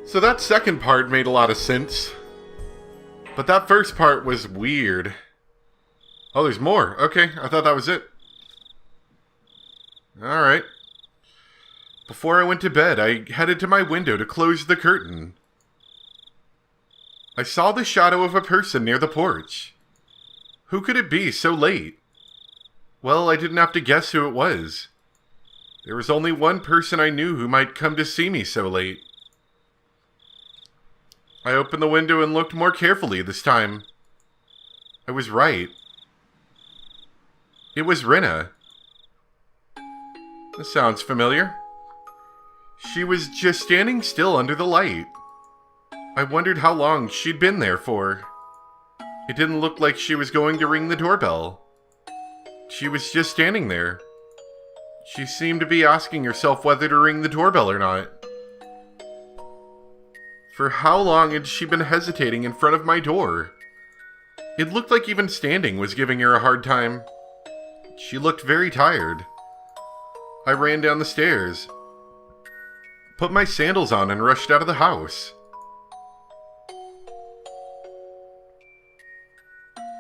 So that second part made a lot of sense. But that first part was weird. Oh, there's more. Okay, I thought that was it. Alright. Before I went to bed, I headed to my window to close the curtain. I saw the shadow of a person near the porch. Who could it be so late? Well, I didn't have to guess who it was. There was only one person I knew who might come to see me so late. I opened the window and looked more carefully this time. I was right. It was Rinna. This sounds familiar. She was just standing still under the light. I wondered how long she'd been there for. It didn't look like she was going to ring the doorbell. She was just standing there. She seemed to be asking herself whether to ring the doorbell or not. For how long had she been hesitating in front of my door? It looked like even standing was giving her a hard time. She looked very tired. I ran down the stairs, put my sandals on, and rushed out of the house.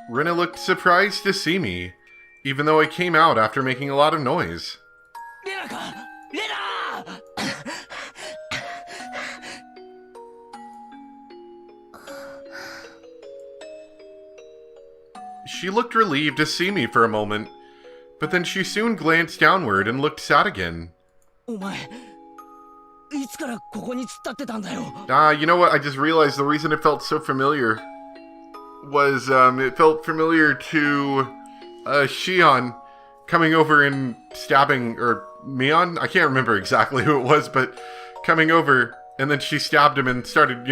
Rinna looked surprised to see me, even though I came out after making a lot of noise. She looked relieved to see me for a moment, but then she soon glanced downward and looked sad again. You know what? I just realized the reason it felt so familiar was it felt familiar to Shion coming over and stabbing, or Mion? I can't remember exactly who it was, but coming over, and then she stabbed him and started,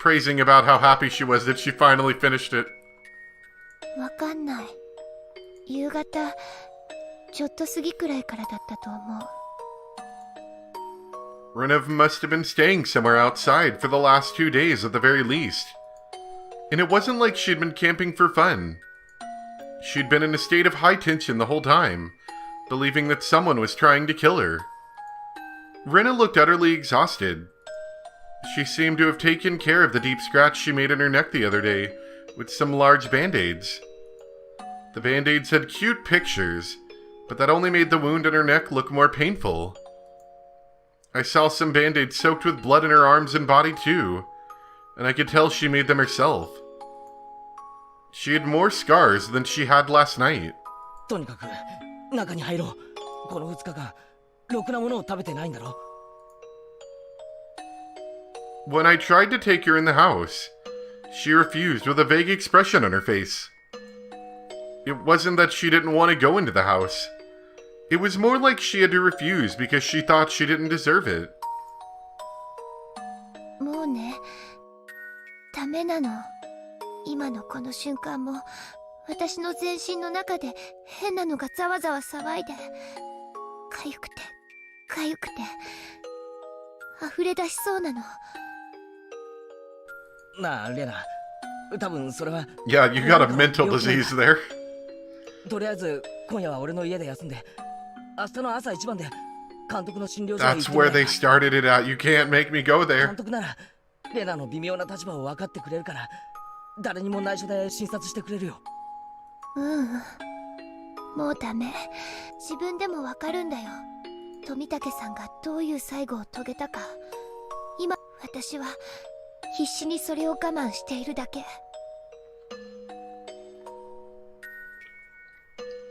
praising about how happy she was that she finally finished it. わかんない。夕方、ちょっと過ぎくらいからだったと思う。Rinna must have been staying somewhere outside for the last 2 days at the very least. And it wasn't like she'd been camping for fun. She'd been in a state of high tension the whole time, believing that someone was trying to kill her. Rinna looked utterly exhausted. She seemed to have taken care of the deep scratch she made in her neck the other day with some large band-aids. The band-aids had cute pictures, but that only made the wound in her neck look more painful. I saw some band-aids soaked with blood in her arms and body too, and I could tell she made them herself. She had more scars than she had last night. とにかく中に入ろう。この2日間ろくなものを食べてないんだろ。 When I tried to take her in the house, she refused with a vague expression on her face. It wasn't that she didn't want to go into the house. It was more like she had to refuse because she thought she didn't deserve it. もうね、ダメなの。今のこの瞬間も、私の全身の中で変なのがざわざわ騒いで、かゆくて、かゆくて、溢れ出しそうなの。なあ、レナ、多分それは。Yeah, you got a mental disease there. とりあえず今夜は俺の家で休んで、明日の朝一番で監督の診療所に行って That's where they started it at. You can't make me go there. 監督ならレナの微妙な立場を分かってくれるから、誰にも内緒で診察してくれるよ。もうダメ。自分でもわかるんだよ。富武さんがどういう最後を遂げたか。今私は必死にそれを我慢しているだけ。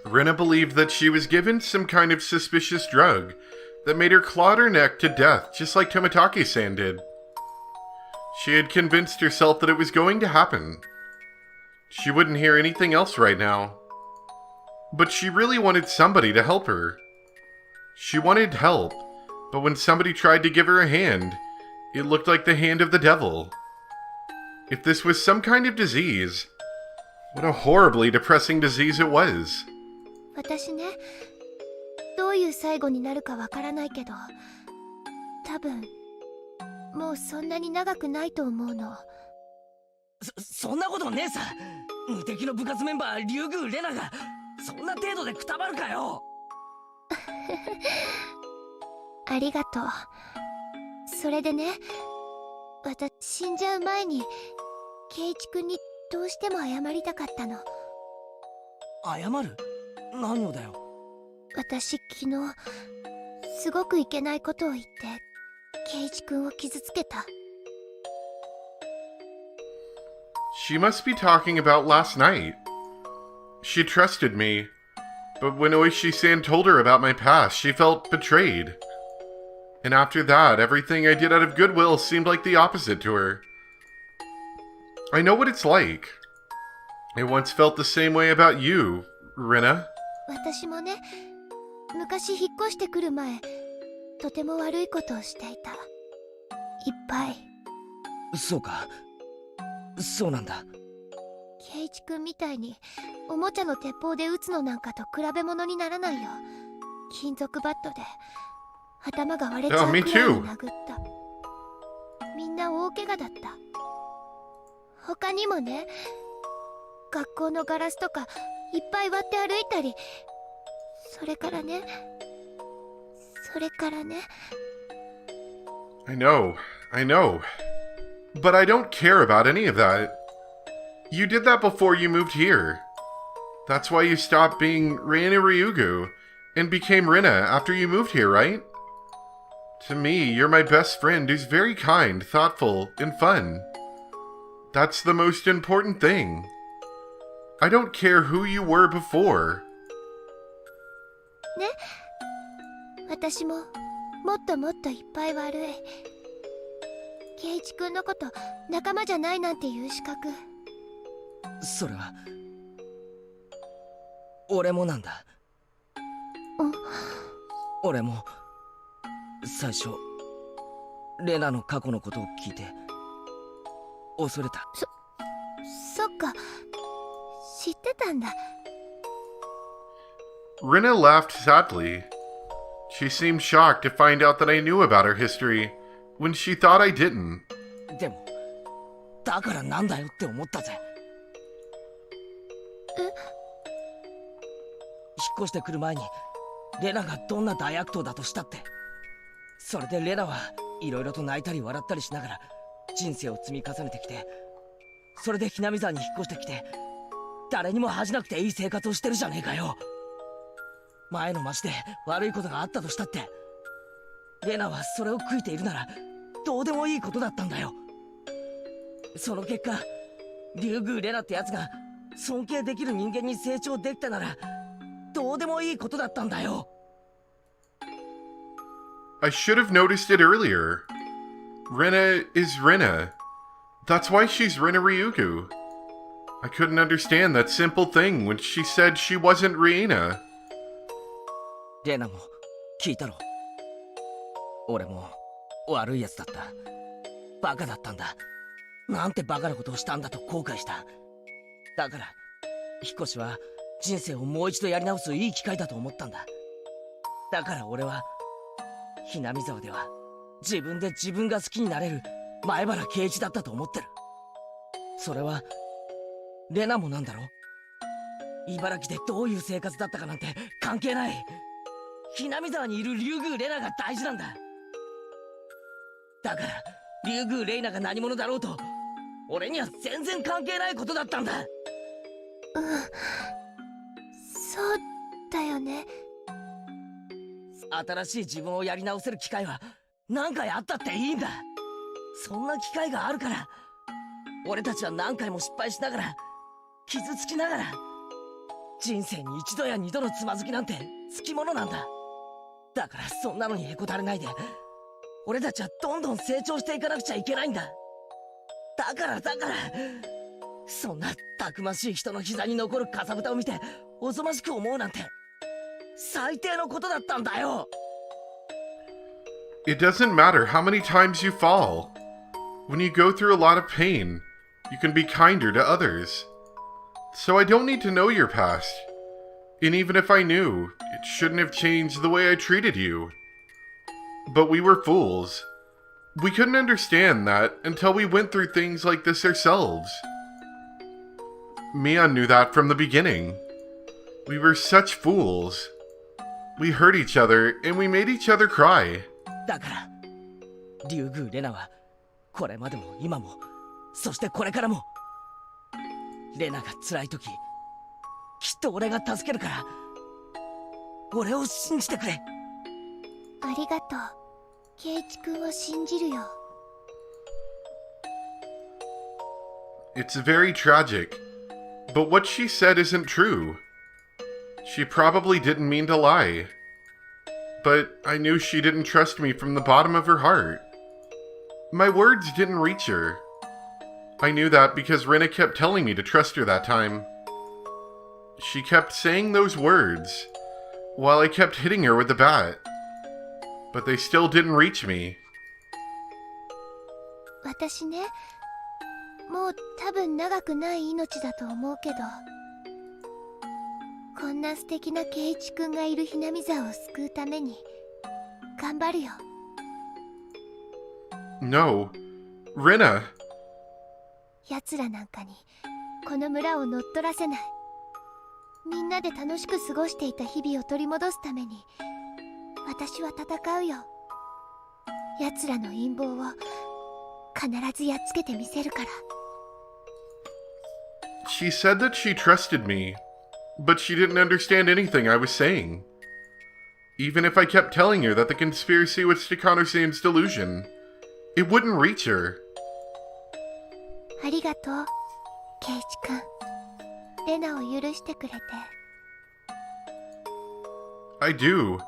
Rinna believed that she was given some kind of suspicious drug that made her claw her neck to death, just like Tomitake-san did. She had convinced herself that it was going to happen. She wouldn't hear anything else right now. But she really wanted somebody to help her. She wanted help, but when somebody tried to give her a hand, it looked like the hand of the devil. If this was some kind of disease, what a horribly depressing disease it was. 私ね、どういう最後になるかわからないけど、多分もうそんなに長くないと思うの。そんなことねえさ。無敵の部活メンバーリュウグウレナがそんな程度でくたばるかよ。ありがとう。それでね、私死んじゃう前に圭一君にどうしても謝りたかったの。謝る？何をだよ。私昨日すごくいけないことを言って圭一君を傷つけた。 She must be talking about last night. She trusted me, but when Oishi-san told her about my past, she felt betrayed. And after that, everything I did out of goodwill seemed like the opposite to her. I know what it's like. I once felt the same way about you, Rina. 私もね、昔引っ越してくる前、とても悪いことをしていた。いっぱい。そうか。そうなんだ。圭一君みたいにおもちゃの鉄砲で撃つのなんかと比べ物にならないよ。金属バットで頭が割れちゃうくらいに殴った。みんな大怪我だった。他にもね、学校のガラスとかいっぱい割って歩いたり、それからね。I know. But I don't care about any of that. You did that before you moved here. That's why you stopped being Reina Ryugu and became Rina after you moved here, right? To me, you're my best friend who's very kind, thoughtful, and fun. That's the most important thing. I don't care who you were before. ね、私ももっともっといっぱい悪い。圭一君のこと仲間じゃないなんていう資格。それは俺もなんだ。俺も最初レナの過去のことを聞いて恐れた。そっか、知ってたんだ。Rina laughed sadly. She seemed shocked to find out that I knew about her history when she thought I didn't. でもだからなんだよって思ったぜ。引っ越してくる前にレナがどんな大悪党だとしたって、それでレナはいろいろと泣いたり笑ったりしながら人生を積み重ねてきて、それでひなみ沢に引っ越してきて誰にも恥じなくていい生活をしてるじゃねえかよ。前の町で悪いことがあったとしたってレナはそれを悔いているならどうでもいいことだったんだよ。その結果竜宮レナってやつが尊敬できる人間に成長できたならどうでもいいことだったんだよ。I should have noticed it earlier. Rina is Rina. That's why she's Rina Ryugu. I couldn't understand that simple thing when she said she wasn't Reina. レナも聞いたろ。俺も悪いやつだった。バカだったんだ。なんてバカなことをしたんだと後悔した。だから引っ越しは人生をもう一度やり直すいい機会だと思ったんだ。だから俺はひなみ沢では自分で自分が好きになれる前原圭一だったと思ってる。それはレナもなんだろ。茨城でどういう生活だったかなんて関係ない。ひなみ沢にいる竜宮レナが大事なんだ。だから竜宮レイナが何者だろうと俺には全然関係ないことだったんだ。そうだよね。新しい自分をやり直せる機会は何回あったっていいんだ。そんな機会があるから俺たちは何回も失敗しながら傷つきながら人生に一度や二度のつまずきなんてつきものなんだ。だからそんなのにへこたれないで俺たちはどんどん成長していかなくちゃいけないんだ。だからそんなたくましい人の膝に残るかさぶたを見ておぞましく思うなんて最低のことだったんだよ。 It doesn't matter how many times you fall. When you go through a lot of pain, you can be kinder to others. So I don't need to know your past. And even if I knew, it shouldn't have changed the way I treated you. But we were fools. We couldn't understand that until we went through things like this ourselves. Mia knew that from the beginning. We were such fools. We hurt each other and we made each other cry. だから竜宮レナはこれまでも今も、そしてこれからも、レナが辛い時、きっと俺が助けるから、俺を信じてくれ。ありがとう。圭一君を信じるよ。It's very tragic, but what she said isn't true. She probably didn't mean to lie. But I knew she didn't trust me from the bottom of her heart. My words didn't reach her. I knew that because Rina kept telling me to trust her that time. She kept saying those words, while I kept hitting her with the bat. But they still didn't reach me. 私ね、もう多分長くない命だと思うけど、こんな素敵な圭一君がいるひなみ沢を救うために頑張るよ。No, Rina. 奴らなんかにこの村を乗っ取らせない。みんなで楽しく過ごしていた日々を取り戻すために私は戦うよ。奴らの陰謀を必ずやっつけてみせるから。She said that she trusted me, but she didn't understand anything I was saying. Even if I kept telling her that the conspiracy was Stakano-san's delusion, it wouldn't reach her. ありがとう、圭一君。レナを許してくれて。I do.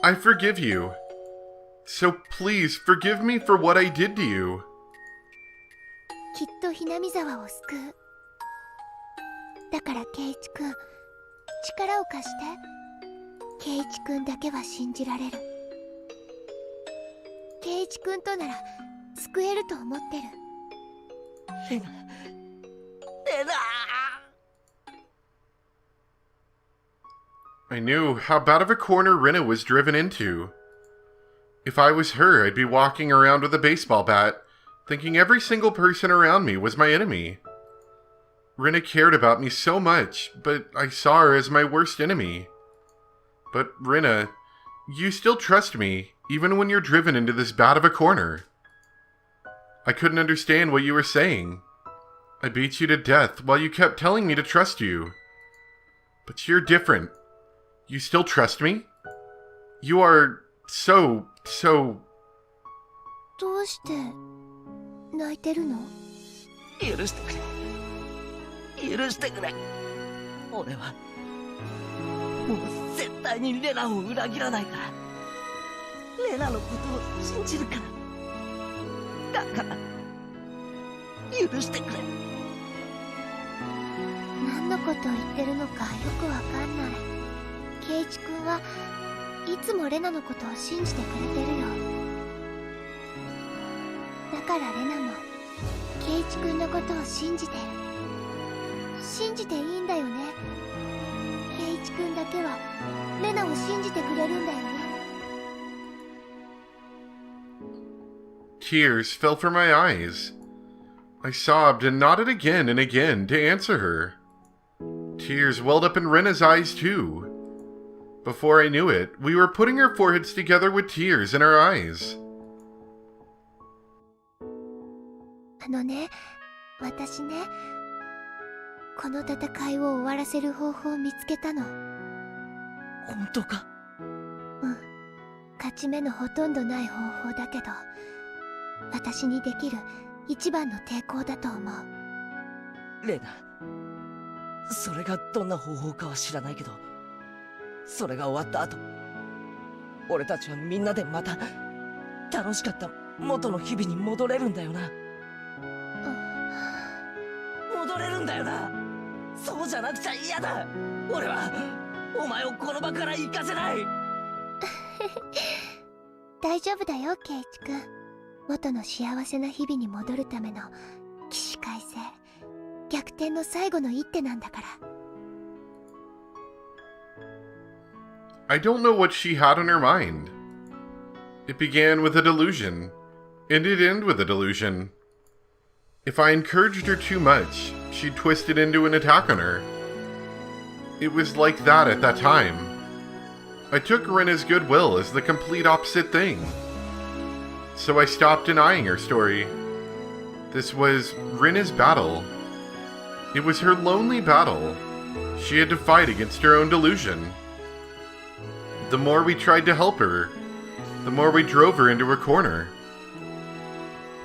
I forgive you. So please forgive me for what I did to you. きっとひなみ沢を救う。だから圭一君、力を貸して。圭一君だけは信じられる。圭一君となら救えると思ってる。レナ、レナ。I knew how bad of a corner Rina was driven into. If I was her, I'd be walking around with a baseball bat, thinking every single person around me was my enemy. Rina cared about me so much, but I saw her as my worst enemy. But Rina, you still trust me, even when you're driven into this bad of a corner. I couldn't understand what you were saying. I beat you to death while you kept telling me to trust you. But you're different. You still trust me? You are so... どうして泣いてるの？許してくれ。許してくれ。俺はもう絶対にレナを裏切らないから。レナのことを信じるから。だから許してくれ。何のことを言ってるのかよくわかんない。圭一君はいつもレナのことを信じてくれてるよ。だからレナも圭一君のことを信じてる。信じていいんだよね。圭一君だけはレナを信じてくれるんだよね。Tears fell from my eyes. I sobbed and nodded again and again to answer her. Tears welled up in Rena's eyes too. Before I knew it, we were putting our foreheads together with tears in our eyes. あのね、私ね、この戦いを終わらせる方法を見つけたの。本当か？うん。勝ち目のほとんどない方法だけど、私にできる一番の抵抗だと思う。レナ、それがどんな方法かは知らないけど、それが終わった後、俺たちはみんなでまた楽しかった元の日々に戻れるんだよな。戻れるんだよな。そうじゃなくちゃ嫌だ。俺はお前をこの場から行かせない。大丈夫だよ、圭一君。元の幸せな日々に戻るための起死回生、逆転の最後の一手なんだから。I don't know what she had on her mind. It began with a delusion, and it ended with a delusion. If I encouraged her too much, she'd twist it into an attack on her. It was like that at that time. I took Rena's goodwill as the complete opposite thing. so I stopped denying her story. This was Rinna's battle. It was her lonely battle. She had to fight against her own delusion. The more we tried to help her, the more we drove her into a corner.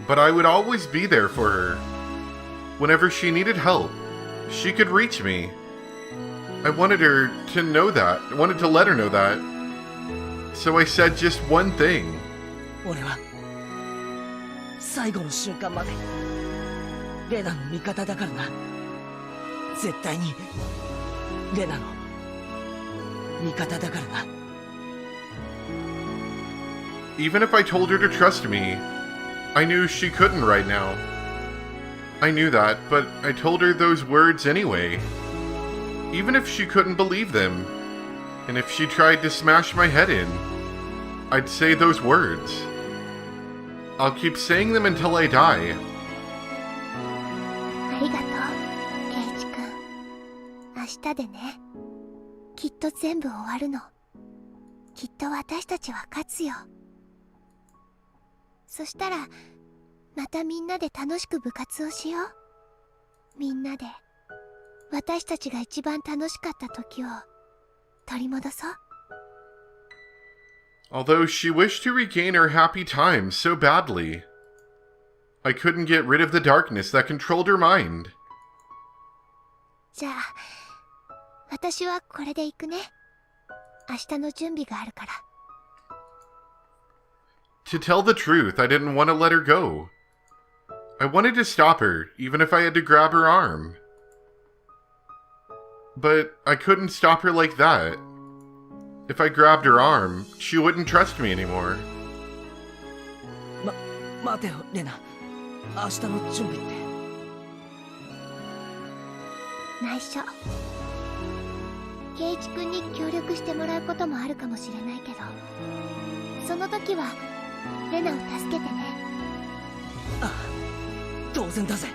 But I would always be there for her. Whenever she needed help, she could reach me. I wanted her to know that. I wanted to let her know that. So I said just one thing. 俺は最後の瞬間までレナの味方だからな。絶対にレナの味方だからな。Even if I told her to trust me, I knew she couldn't right now. I knew that, but I told her those words anyway. Even if she couldn't believe them, and if she tried to smash my head in, I'd say those words. I'll keep saying them until I die. ありがとう、ケイチ君。明日でね。きっと全部終わるの。きっと私たちは勝つよ。そしたら、またみんなで楽しく部活をしよう。みんなで、私たちが一番楽しかった時を取り戻そう。Although she wished to regain her happy times so badly, I couldn't get rid of the darkness that controlled her mind. じゃあ、私はこれで行くね。明日の準備があるから。To tell the truth, I didn't want to let her go. I wanted to stop her, even if I had to grab her arm. But I couldn't stop her like that. If I grabbed her arm, she wouldn't trust me anymore. 待てよ、レナ。明日の準備って。内緒。ケイチ君に協力してもらうこともあるかもしれないけど、その時はレナを助けてね。ああ、当然だぜ。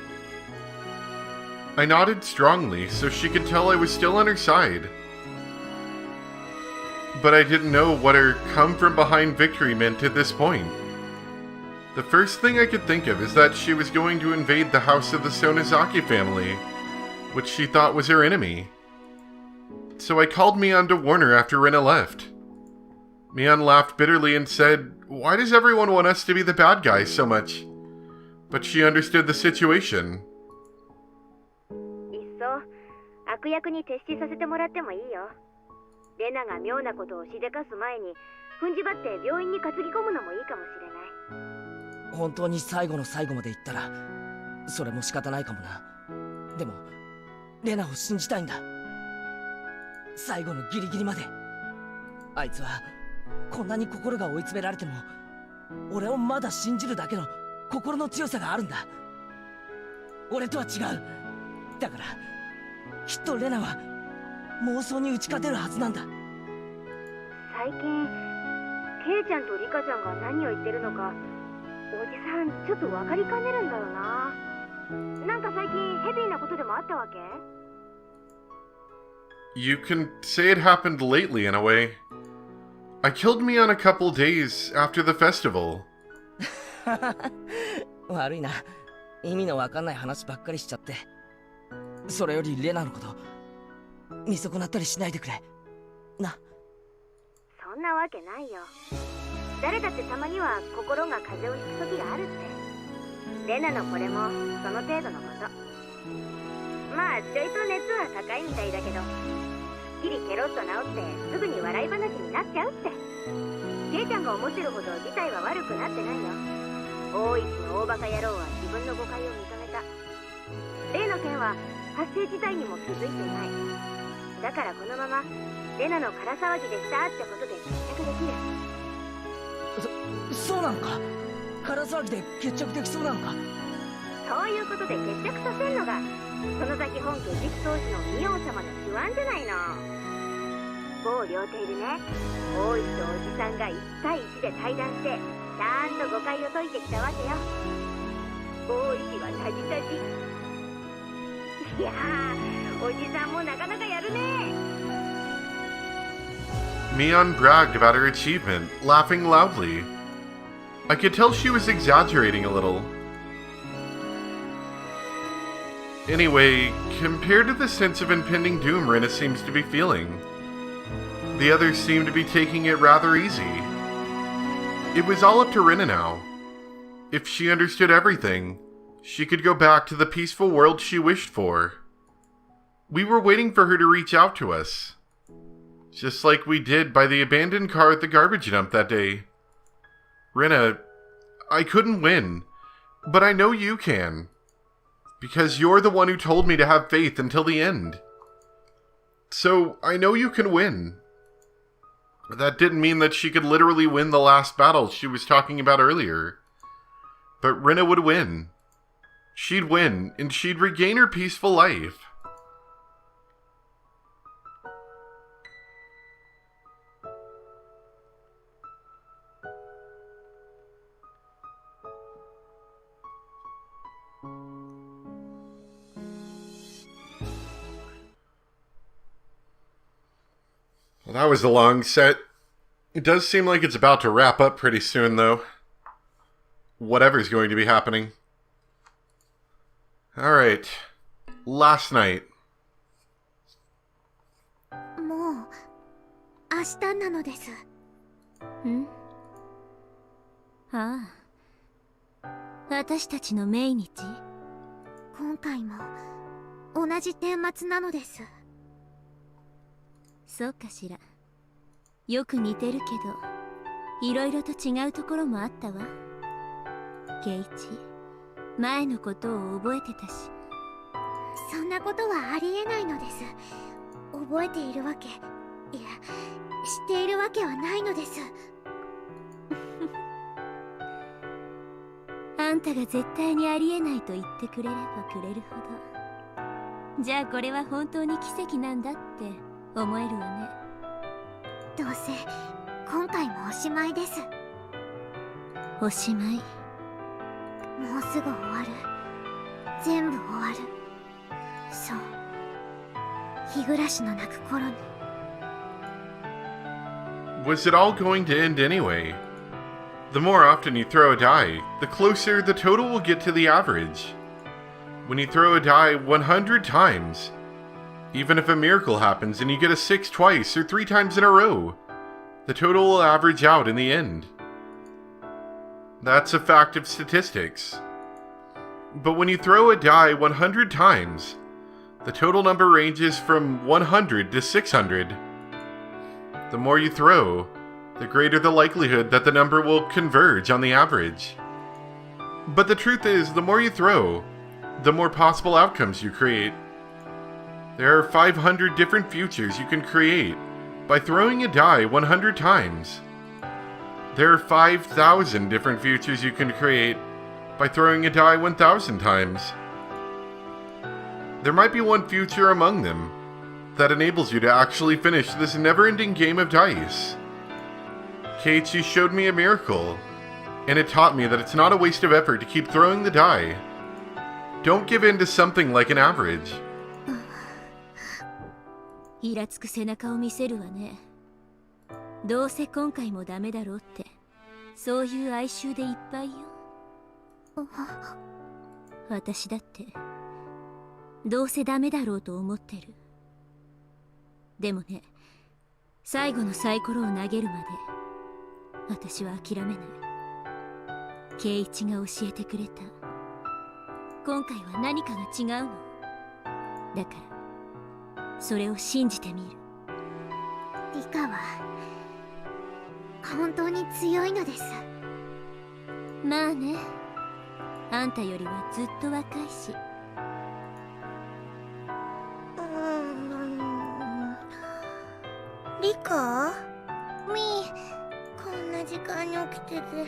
I nodded strongly so she could tell I was still on her side. But I didn't know what her come-from-behind victory meant at this point. The first thing I could think of is that she was going to invade the house of the Sonozaki family, which she thought was her enemy. So I called Mion to warn her after Rinna left. Mion laughed bitterly and said, "Why does everyone want us to be the bad guys so much?" But she understood the situation. いっそ悪役に徹しさせてもらってもいいよ。レナが妙なことをしでかす前に踏んじばって病院に担ぎ込むのもいいかもしれない。本当に最後の最後まで行ったらそれも仕方ないかもな。でもレナを信じたいんだ。最後のギリギリまで。あいつはこんなに心が追い詰められても俺をまだ信じるだけの心の強さがあるんだ。俺とは違う。だからきっとレナは妄想に打ち勝てるはずなんだ。最近ケイちゃんとリカちゃんが何を言ってるのかおじさんちょっと分かりかねるんだよな。なんか最近ヘビーなことでもあったわけ？ You can say it happened lately in a way. I killed Mion a couple days after the festival. 悪いな。意味のわかんない話ばっかりしちゃって。それよりレナのこと見損なったりしないでくれな。そんなわけないよ。誰だってたまには心が風邪をひく時があるって。レナのこれもその程度のこと。まあちょいと熱は高いみたいだけどすっきりケロッと治ってすぐに笑い話になっちゃうって。ケイちゃんが思ってるほど事態は悪くなってないよ。大石の大バカ野郎は自分の誤解を認めた。例の件は発生自体にも気づいていない。だからこのままレナの空騒ぎでしたってことで決着できる。そうなのか。空騒ぎで決着できそうなのか。そういうことで決着させるのがその先本家次期当主のミオン様の手腕じゃないの。某料亭でね、大石とおじさんが1対1で対談してちゃんと誤解を解いてきたわけよ。大石はタジタジ。いやー、おじさんもなかなかやるね。 Mion bragged about her achievement, laughing loudly. I could tell she was exaggerating a little. Anyway, compared to the sense of impending doom Rena seems to be feeling, the others seem to be taking it rather easy. It was all up to Rena now. If she understood everything, she could go back to the peaceful world she wished for. We were waiting for her to reach out to us, just like we did by the abandoned car at the garbage dump that day. Rena, I couldn't win, but I know you can. Because you're the one who told me to have faith until the end. So, I know you can win. That didn't mean that she could literally win the last battle she was talking about earlier. But Rena would win. She'd win, and she'd regain her peaceful life. Well, that was a long set. It does seem like it's about to wrap up pretty soon, though. Whatever's going to be happening. Alright. Last night. もう明日なのです。ん？ああ、私たちの命日。今回も同じ顛末なのです。そうかしら。よく似てるけど、いろいろと違うところもあったわ。ケイチ、前のことを覚えてたし。そんなことはありえないのです。覚えているわけ、いや、知っているわけはないのです。あんたが絶対にありえないと言ってくれればくれるほど。じゃあこれは本当に奇跡なんだって思えるわね。どうせ今回もおしまいです。おしまい。もうすぐ終わる。全部終わる。そう。日暮らしの泣く頃に。Was it all going to end anyway? The more often you throw a die, the closer the total will get to the average. When you throw a die 100 times, even if a miracle happens and you get a 6 twice or 3 times in a row, the total will average out in the end. That's a fact of statistics. But when you throw a die 100 times, the total number ranges from 100 to 600. The more you throw, the greater the likelihood that the number will converge on the average. But the truth is, the more you throw, the more possible outcomes you create. There are 500 different futures you can create by throwing a die 100 times. There are 5,000 different futures you can create by throwing a die 1,000 times. There might be one future among them that enables you to actually finish this never-ending game of dice. Keiichi showed me a miracle, and it taught me that it's not a waste of effort to keep throwing the die. Don't give in to something like an average. イラつく背中を見せるわね。どうせ今回もダメだろうって、そういう哀愁でいっぱいよ。私だってどうせダメだろうと思ってる。でもね、最後のサイコロを投げるまで私は諦めない。圭一が教えてくれた。今回は何かが違うの。だからそれを信じてみる。リカは本当に強いのです。まあね、あんたよりはずっと若いし。リカ？みー、こんな時間に起きてて、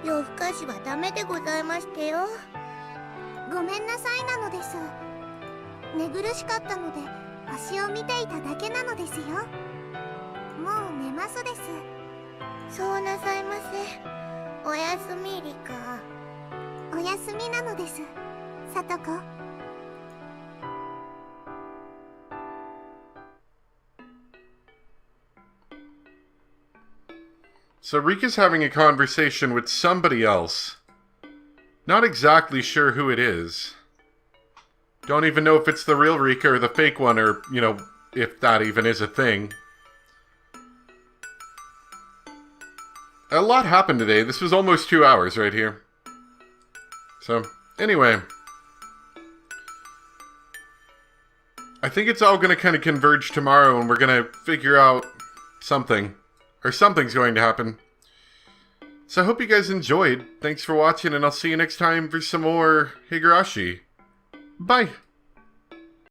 夜更かしはダメでございましたよ。ごめんなさいなのです。寝苦しかったので星を見ていただけなのですよ。もう寝ますです。そうなさいませ。おやすみ、リカ。おやすみなのです、さとこ。So So Rika's having a conversation with somebody else. Not exactly sure who it is. Don't even know if it's the real Rika or the fake one, or, you know, if that even is a thing. A lot happened today. This was almost 2 hours right here. So, anyway. I think it's all going to kind of converge tomorrow, and we're going to figure out something. Or something's going to happen. So I hope you guys enjoyed. Thanks for watching, and I'll see you next time for some more Higurashi. Bye!